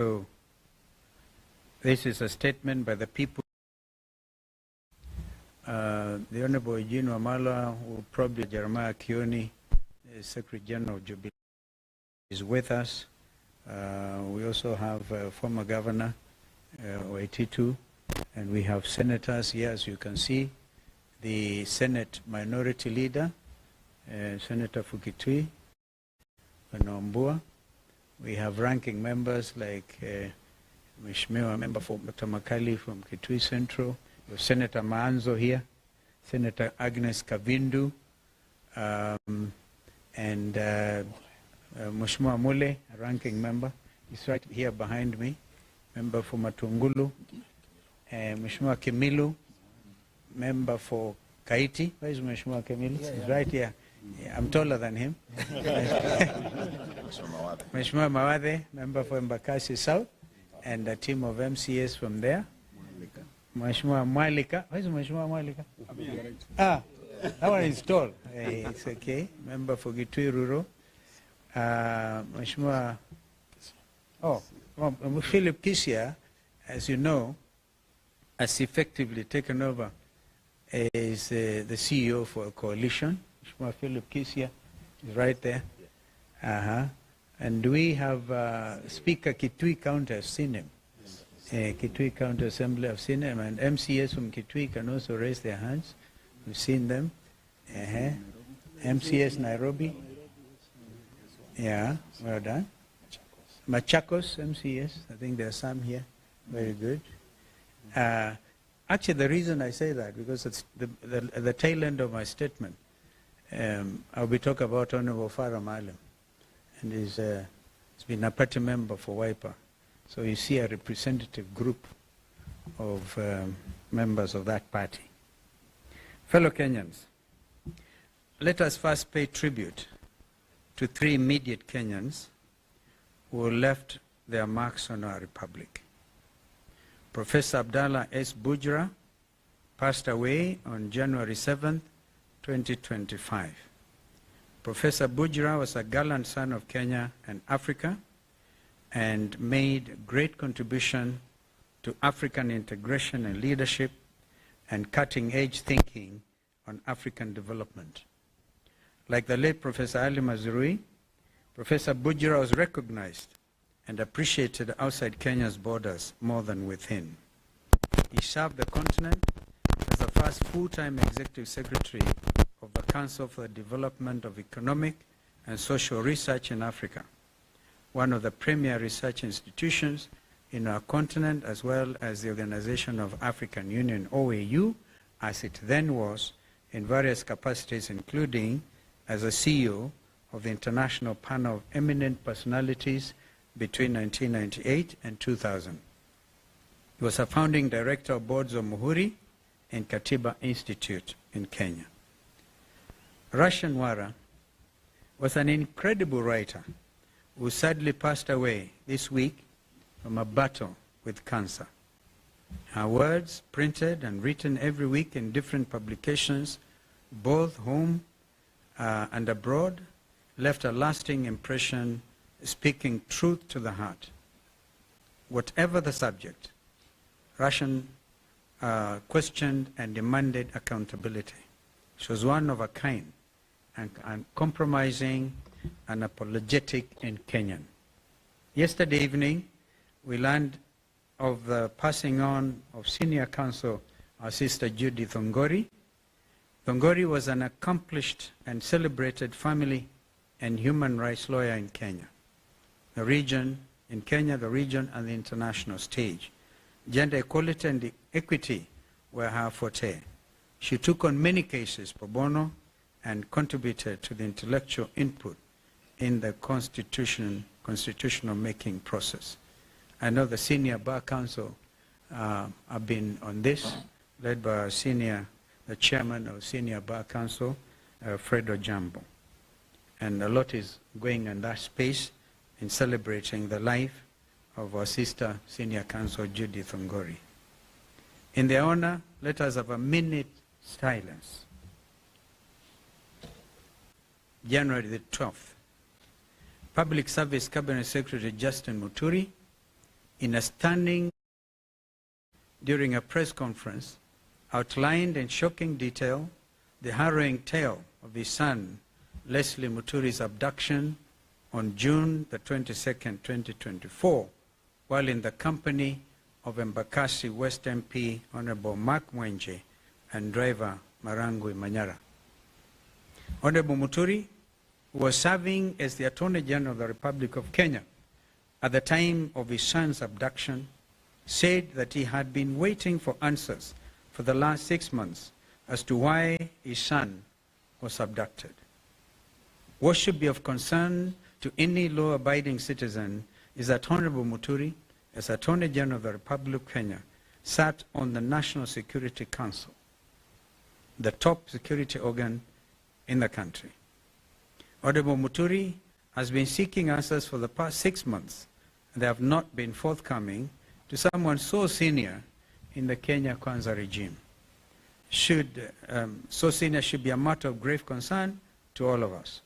So this is a statement by the people. The Honorable Eugene Wamalwa, who probably Jeremiah Kioni, Secretary General of Jubilee, is with us. We also have former Governor Waititu, and we have senators here, as you can see. The Senate Minority Leader, Senator Fukitui, Nombua. We have ranking members like Mheshimiwa Member for Tamakali from Kitui Central. We have Senator Maanzo here, Senator Agnes Kavindu, and Mheshimiwa Mule, a ranking member. He's right here behind me, member for Matungulu. Mheshimiwa Kimilu, member for Kaiti. Where is Mheshimiwa Kimilu? He's right here. Yeah, I'm taller than him. Mheshimiwa Mawade, member for Embakasi South, and a team of MCAs from there. Mheshimiwa Mwalika. Where is Mheshimiwa Mwalika? Ah, that one is tall. It's okay. Member for Gitui Rural. Mheshimiwa, Philip Kisia, as you know, has effectively taken over as the CEO for a coalition. Mheshimiwa Philip Kisia is right there. And we have Speaker Kitui County, I've seen him. Kitui County Assembly, I've seen him. And MCAs from Kitui can also raise their hands. We've seen them. MCAs Nairobi. Yeah, well done. Machakos MCAs, I think there are some here. Very good. Actually, the reason I say that, because it's the tail end of my statement. I'll be talking about Honorable Farah Malam, and he's been a party member for WIPA. So you see a representative group of members of that party. Fellow Kenyans, let us first pay tribute to three immediate Kenyans who left their marks on our republic. Professor Abdallah S. Bujra passed away on January 7th, 2025. Professor Bujra was a gallant son of Kenya and Africa and made great contribution to African integration and leadership and cutting-edge thinking on African development. Like the late Professor Ali Mazrui, Professor Bujra was recognized and appreciated outside Kenya's borders more than within. He served the continent as the first full-time executive secretary of the Council for the Development of Economic and Social Research in Africa, one of the premier research institutions in our continent, as well as the Organization of African Union, OAU, as it then was, in various capacities, including as a CEO of the International Panel of Eminent Personalities between 1998 and 2000. He was a founding director of boards of Muhuri and Katiba Institute in Kenya. Russian Wara was an incredible writer who sadly passed away this week from a battle with cancer. Her words, printed and written every week in different publications, both home and abroad, left a lasting impression, speaking truth to the heart. Whatever the subject, Russian questioned and demanded accountability. She was one of a kind, and uncompromising and apologetic in Kenyan. Yesterday evening, we learned of the passing on of senior counsel, our sister Judy Thongori. Thongori was an accomplished and celebrated family and human rights lawyer in Kenya. The region, in Kenya, the region and the international stage. Gender equality and equity were her forte. She took on many cases pro bono and contributed to the intellectual input in the constitutional making process. I know the senior bar council have been on this, led by our the chairman of senior bar council, Fred Ojambo. And a lot is going in that space in celebrating the life of our sister senior counsel Judy Thongori. In their honor, let us have a minute silence. January the 12th, Public Service Cabinet Secretary Justin Muturi in a stunning during a press conference, outlined in shocking detail the harrowing tale of his son, Leslie Muturi's abduction on June the 22nd, 2024, while in the company of Embakasi West MP Honorable Mark Mwenje and driver Marangui Manyara. Honorable Muturi, who was serving as the Attorney General of the Republic of Kenya at the time of his son's abduction, said that he had been waiting for answers for the last 6 months as to why his son was abducted. What should be of concern to any law-abiding citizen is that Honorable Muturi, as Attorney General of the Republic of Kenya, sat on the National Security Council, the top security organ in the country. Honorable Muturi has been seeking answers for the past 6 months, and they have not been forthcoming to someone so senior in the Kenya Kwanza regime. So senior should be a matter of grave concern to all of us.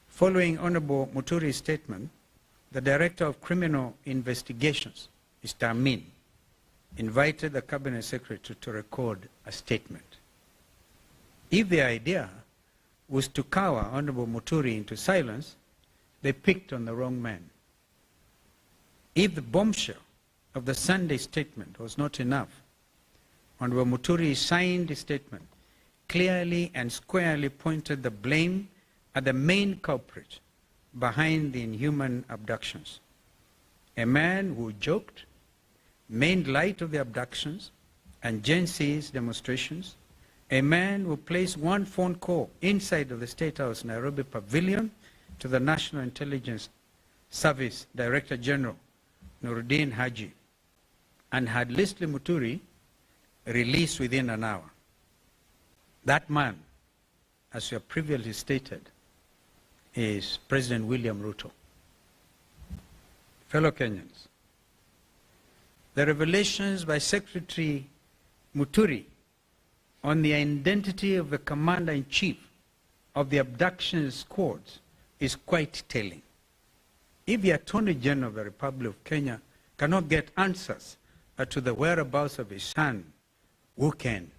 Following Honorable Muturi's statement, the Director of Criminal Investigations, Mr. Amin, invited the Cabinet Secretary to record a statement. If the idea was to cower Honorable Muturi into silence, they picked on the wrong man. If the bombshell of the Sunday statement was not enough, Honorable Muturi signed his statement, clearly and squarely pointed the blame at the main culprit behind the inhuman abductions. A man who joked, made light of the abductions and Gen Z's demonstrations, a man who placed one phone call inside of the State House Nairobi Pavilion to the National Intelligence Service Director General, Nuruddin Haji, and had Leslie Muturi released within an hour. That man, as we have previously stated, is President William Ruto. Fellow Kenyans, the revelations by Secretary Muturi on the identity of the Commander-in-Chief of the abduction squads is quite telling. If the Attorney General of the Republic of Kenya cannot get answers to the whereabouts of his son, who can?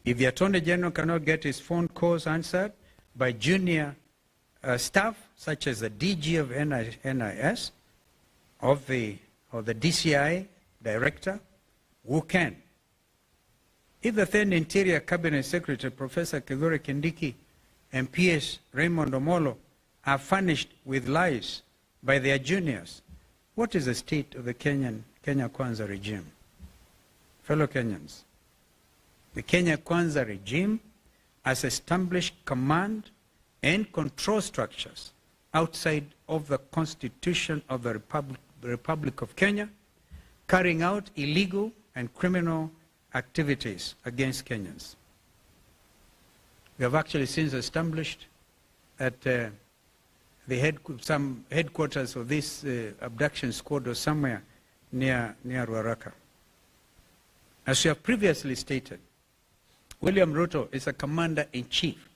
If the Attorney General cannot get his phone calls answered by junior staff, such as the DG of NIS, or the DCI Director, who can? If the then Interior Cabinet Secretary, Professor Kithure Kindiki, and PS Raymond Omolo are furnished with lies by their juniors, what is the state of the Kenya Kwanza regime? Fellow Kenyans, the Kenya Kwanza regime has established command and control structures outside of the Constitution of the Republic of Kenya, carrying out illegal and criminal activities against Kenyans. We have actually since established that some headquarters of this abduction squad was somewhere near Ruaraka. As we have previously stated, William Ruto is a commander-in-chief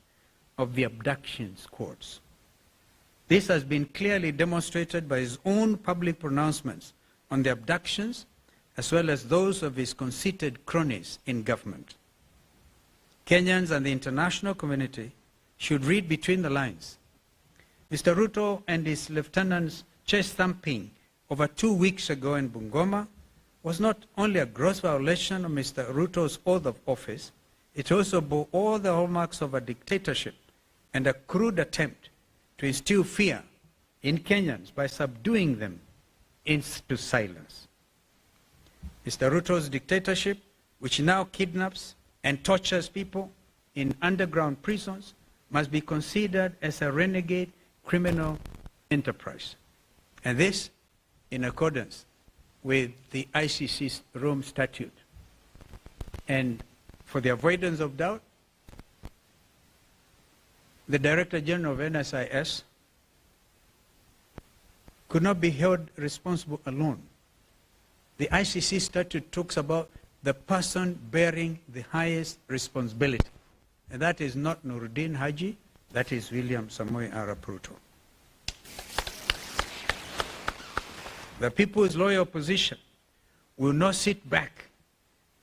of the abduction squads. This has been clearly demonstrated by his own public pronouncements on the abductions, as well as those of his conceited cronies in government. Kenyans and the international community should read between the lines. Mr. Ruto and his lieutenants' chest thumping over 2 weeks ago in Bungoma was not only a gross violation of Mr. Ruto's oath of office, it also bore all the hallmarks of a dictatorship and a crude attempt to instill fear in Kenyans by subduing them into silence. Mr. Ruto's dictatorship, which now kidnaps and tortures people in underground prisons, must be considered as a renegade criminal enterprise. And this in accordance with the ICC's Rome Statute. And for the avoidance of doubt, the Director General of NSIS could not be held responsible alone. The ICC statute talks about the person bearing the highest responsibility. And that is not Nuruddin Haji, that is William Samoei Arap Ruto. the People's Loyal Opposition will not sit back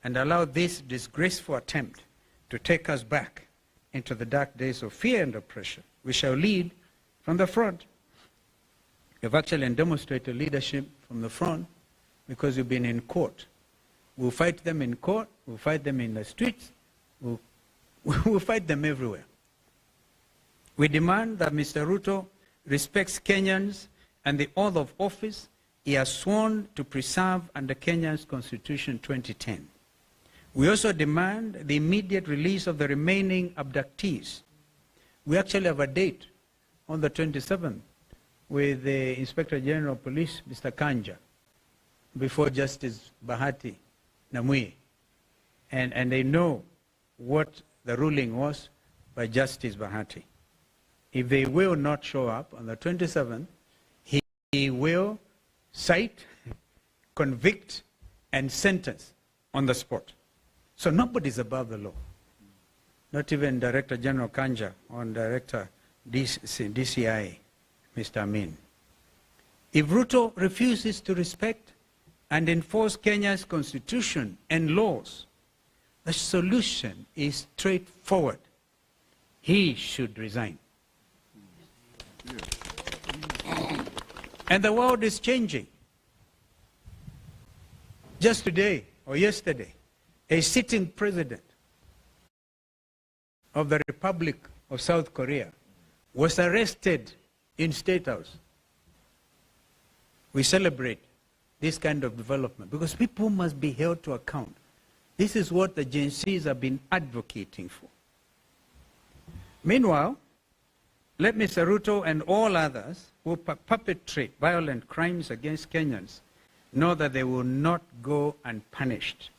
and allow this disgraceful attempt to take us back into the dark days of fear and oppression. We shall lead from the front. You've actually demonstrated leadership from the front because you've been in court. We'll fight them in court, we'll fight them in the streets, we'll fight them everywhere. We demand that Mr. Ruto respects Kenyans and the oath of office he has sworn to preserve under Kenya's Constitution 2010. We also demand the immediate release of the remaining abductees. We actually have a date on the 27th with the Inspector General of Police, Mr. Kanja, before Justice Bahati Namui. And they know what the ruling was by Justice Bahati. If they will not show up on the 27th, he will cite, convict, and sentence on the spot. So nobody's above the law. Not even Director General Kanja or Director DCI, Mr. Amin. If Ruto refuses to respect and enforce Kenya's constitution and laws, the solution is straightforward. He should resign. And the world is changing. Just today or yesterday, a sitting president of the Republic of South Korea was arrested in State House. We celebrate this kind of development because people must be held to account. This is what the Gen Zs have been advocating for. Meanwhile, let Mr. Ruto and all others who perpetrate violent crimes against Kenyans know that they will not go unpunished.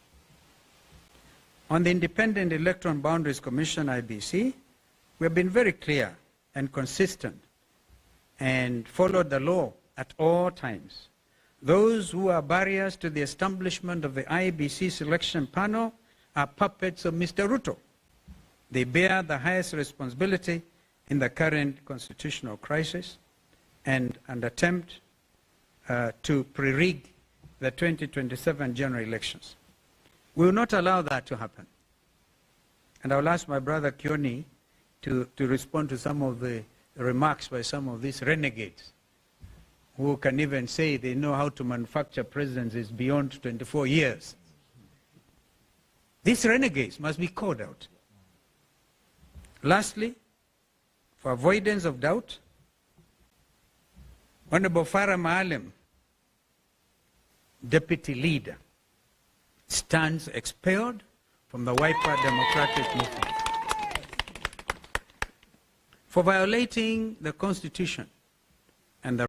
On the Independent Electoral Boundaries Commission, IBC, we have been very clear and consistent and followed the law at all times. Those who are barriers to the establishment of the IBC selection panel are puppets of Mr. Ruto. They bear the highest responsibility in the current constitutional crisis and an attempt to pre-rig the 2027 general elections. We will not allow that to happen. And I will ask my brother Kioni to respond to some of the remarks by some of these renegades who can even say they know how to manufacture presidencies beyond 24 years. These renegades must be called out. Lastly, for avoidance of doubt, Honorable Farah Maalim, Deputy Leader, stands expelled from the Wiper Democratic Movement for violating the Constitution and the